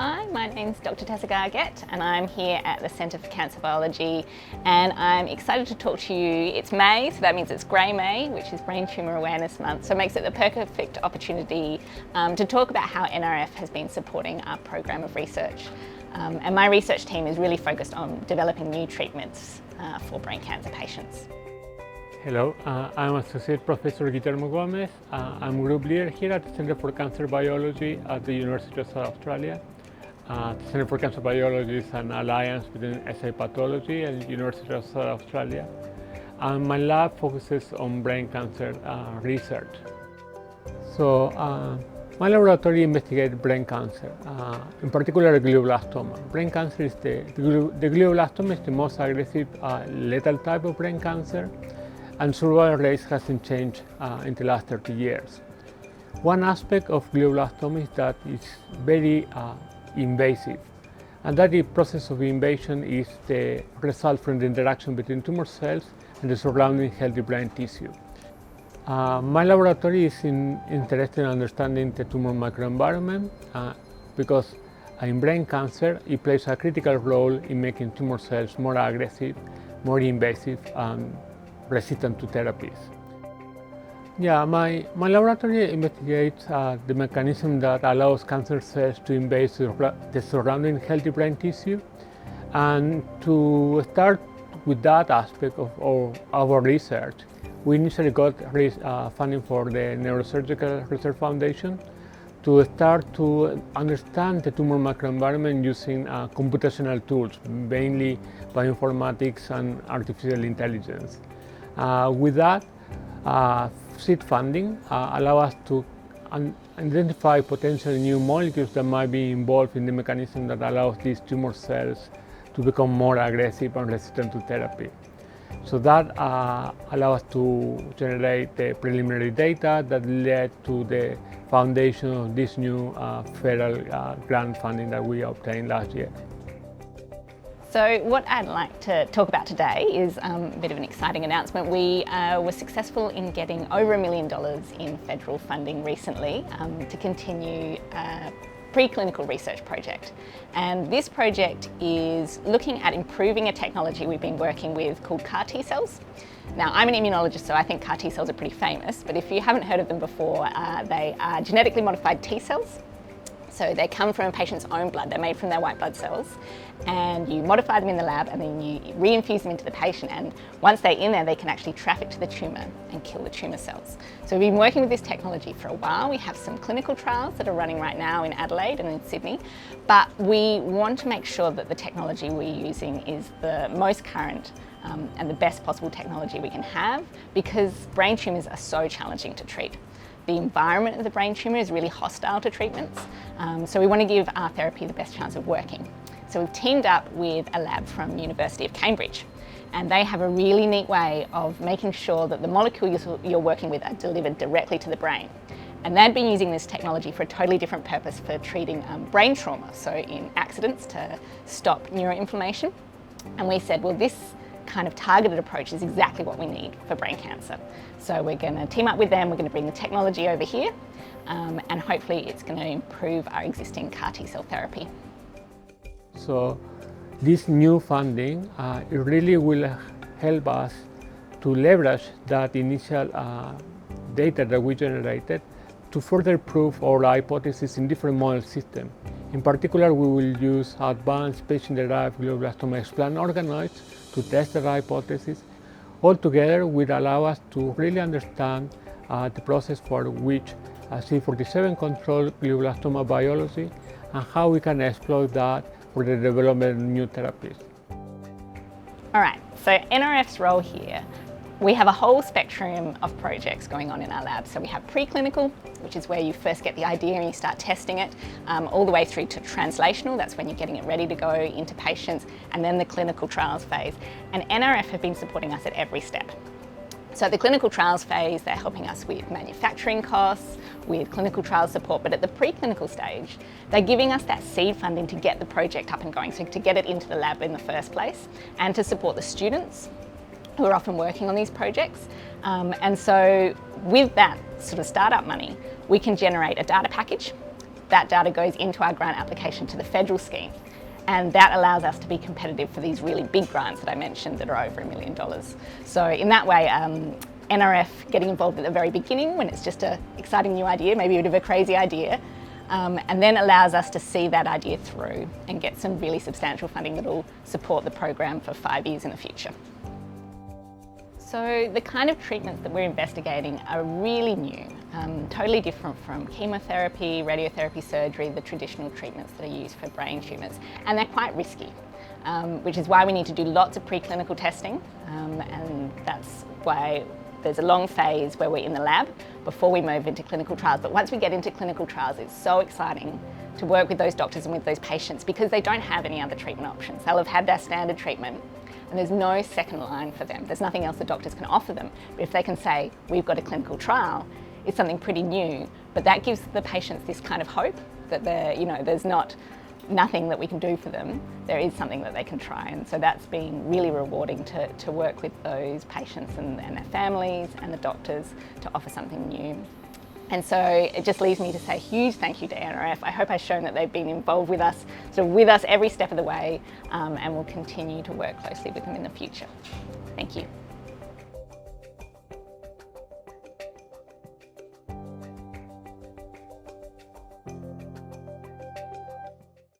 Hi, my name's Dr. Tessa Gargett and I'm here at the Centre for Cancer Biology, and I'm excited to talk to you. It's May, so that means it's Grey May, which is Brain Tumour Awareness Month, so it makes it the perfect opportunity to talk about how NRF has been supporting our program of research. And my research team is really focused on developing new treatments for brain cancer patients. Hello, I'm Associate Professor Guillermo. I'm Group Leader here at the Centre for Cancer Biology at the University of South Australia. The Centre for Cancer Biology is an alliance between SI Pathology and the University of South Australia. And my lab focuses on brain cancer research. So, my laboratory investigates brain cancer, in particular glioblastoma. Brain cancer is the glioblastoma is the most aggressive lethal type of brain cancer, and survival rates hasn't changed in the last 30 years. One aspect of glioblastoma is that it's very invasive, and that the process of invasion is the result from the interaction between tumor cells and the surrounding healthy brain tissue. My laboratory is interested in understanding the tumor microenvironment because in brain cancer it plays a critical role in making tumor cells more aggressive, more invasive, and resistant to therapies. Yeah, my laboratory investigates the mechanism that allows cancer cells to invade the surrounding healthy brain tissue. And to start with that aspect of our research, we initially got funding for the Neurosurgical Research Foundation to start to understand the tumor microenvironment using computational tools, mainly bioinformatics and artificial intelligence. With that, seed funding allow us to identify potential new molecules that might be involved in the mechanism that allows these tumor cells to become more aggressive and resistant to therapy. So that allowed us to generate the preliminary data that led to the foundation of this new federal grant funding that we obtained last year. So what I'd like to talk about today is a bit of an exciting announcement. We were successful in getting over $1 million in federal funding recently to continue a preclinical research project. And this project is looking at improving a technology we've been working with called CAR T cells. Now, I'm an immunologist, so I think CAR T cells are pretty famous, but if you haven't heard of them before, they are genetically modified T cells. So they come from a patient's own blood, they're made from their white blood cells, and you modify them in the lab and then you reinfuse them into the patient, and once they're in there they can actually traffic to the tumour and kill the tumour cells. So we've been working with this technology for a while. We have some clinical trials that are running right now in Adelaide and in Sydney, but we want to make sure that the technology we're using is the most current and the best possible technology we can have, because brain tumours are so challenging to treat. The environment of the brain tumour is really hostile to treatments, so we want to give our therapy the best chance of working. So we've teamed up with a lab from the University of Cambridge, and they have a really neat way of making sure that the molecules you're working with are delivered directly to the brain. And they've been using this technology for a totally different purpose, for treating brain trauma, so in accidents to stop neuroinflammation. And we said, well, this kind of targeted approach is exactly what we need for brain cancer. So we're going to team up with them, we're going to bring the technology over here, and hopefully it's going to improve our existing CAR T cell therapy. So this new funding, it really will help us to leverage that initial data that we generated to further prove our hypothesis in different model systems. In particular, we will use advanced patient-derived glioblastoma explant organoids to test the hypothesis. Altogether, will allow us to really understand the process for which CD47 controls glioblastoma biology and how we can exploit that for the development of new therapies. All right, so NRF's role here, we have a whole spectrum of projects going on in our lab. So we have preclinical, which is where you first get the idea and you start testing it, all the way through to translational, that's when you're getting it ready to go into patients, and then the clinical trials phase. And NRF have been supporting us at every step. So at the clinical trials phase, they're helping us with manufacturing costs, with clinical trial support, but at the preclinical stage, they're giving us that seed funding to get the project up and going, so to get it into the lab in the first place, and to support the students who are often working on these projects. And so with that sort of startup money, we can generate a data package that data goes into our grant application to the federal scheme. And that allows us to be competitive for these really big grants that I mentioned that are over $1 million. So in that way, NRF getting involved at the very beginning when it's just an exciting new idea, maybe a bit of a crazy idea, and then allows us to see that idea through and get some really substantial funding that will support the program for 5 years in the future. So the kind of treatments that we're investigating are really new, totally different from chemotherapy, radiotherapy, surgery, the traditional treatments that are used for brain tumours. And they're quite risky, which is why we need to do lots of preclinical testing, and that's why there's a long phase where we're in the lab before we move into clinical trials. But once we get into clinical trials, it's so exciting to work with those doctors and with those patients because they don't have any other treatment options. They'll have had their standard treatment and there's no second line for them. There's nothing else the doctors can offer them. But if they can say, we've got a clinical trial, it's something pretty new, but that gives the patients this kind of hope that there's nothing that we can do for them. There is something that they can try, and so that's been really rewarding to work with those patients and their families and the doctors to offer something new. And so it just leaves me to say a huge thank you to NRF. I hope I've shown that they've been involved with us, with us every step of the way, and we'll continue to work closely with them in the future. Thank you.